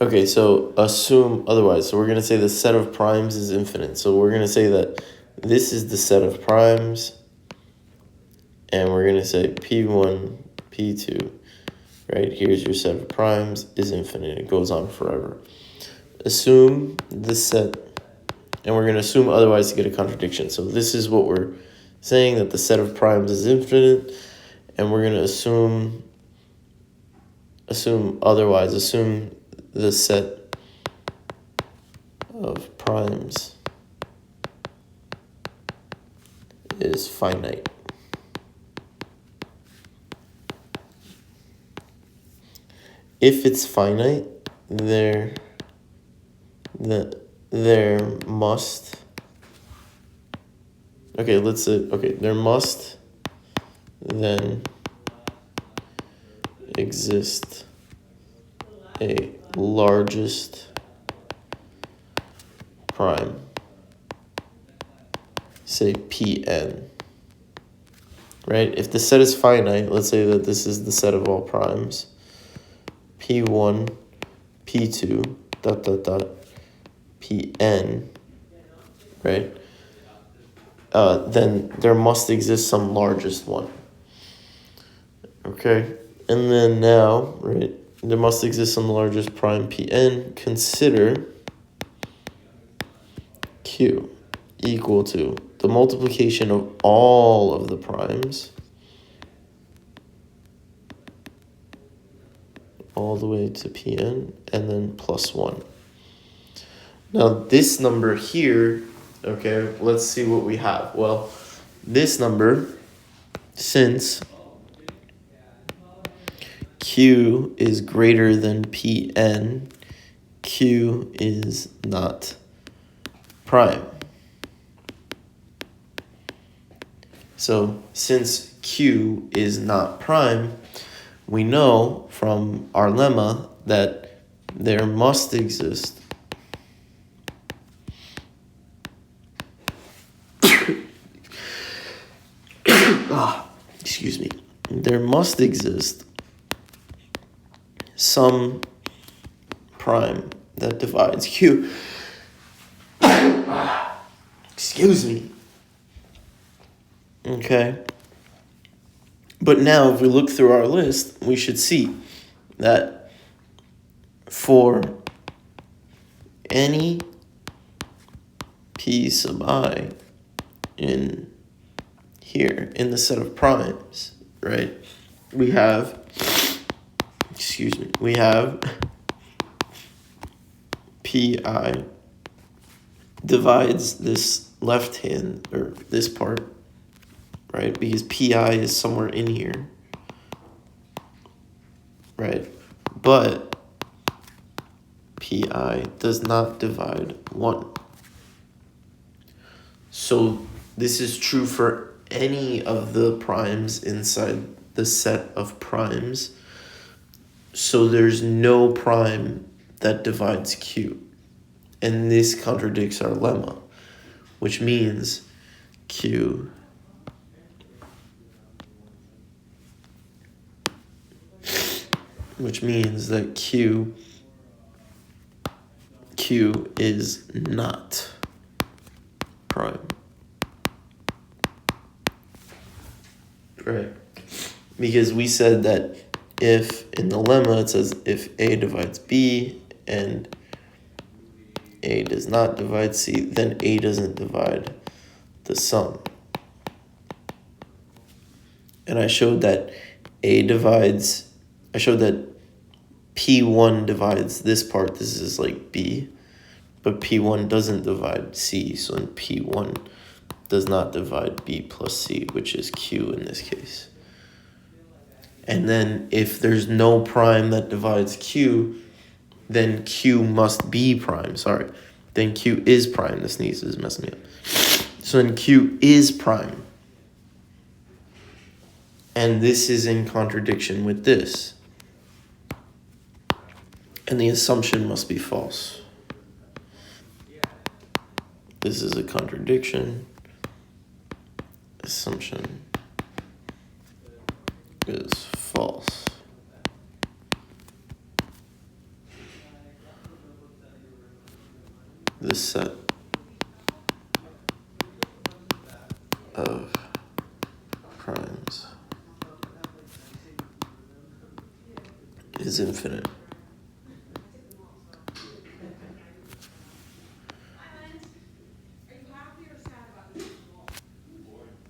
Okay, so assume otherwise. So we're going to say the set of primes is infinite. So we're going to say that this is the set of primes, and we're going to say P1, P2, right? Here's your set of primes is infinite. It goes on forever. Assume the set, and we're going to assume otherwise to get a contradiction. So this is what we're saying, that the set of primes is infinite, and we're going to assume otherwise. Assume the set of primes is finite. If it's finite, there must, there must then exist a largest prime, say Pn, right? If the set is finite, let's say that this is the set of all primes, P1, P2, Pn, right? Then there must exist some largest one. Okay, and then now, right, there must exist some largest prime Pn. Consider Q equal to the multiplication of all of the primes all the way to Pn, and then plus 1. Now this number here, okay, let's see what we have. Well, this number, since Q is greater than Pn, Q is not prime. So since Q is not prime, we know from our lemma that there must exist there must exist some prime that divides Q. Excuse me. Okay. But now, if we look through our list, we should see that for any P sub I in here, in the set of primes, right, we have Pi divides this left hand, or this part, right, because Pi is somewhere in here, right, but Pi does not divide 1. So this is true for any of the primes inside the set of primes. So there's no prime that divides Q. And this contradicts our lemma, which means Q that Q is not prime. Right. Because we said that if in the lemma it says if A divides B and A does not divide C, then A doesn't divide the sum. And I showed that P1 divides this part. This is like B, but P1 doesn't divide C. So then P1 does not divide B plus C, which is Q in this case. And then if there's no prime that divides Q, then Q must be prime. Then Q is prime. This sneeze is messing me up. So then Q is prime. And this is in contradiction with this. And the assumption must be false. This is a contradiction. Assumption is false. the set of primes is infinite.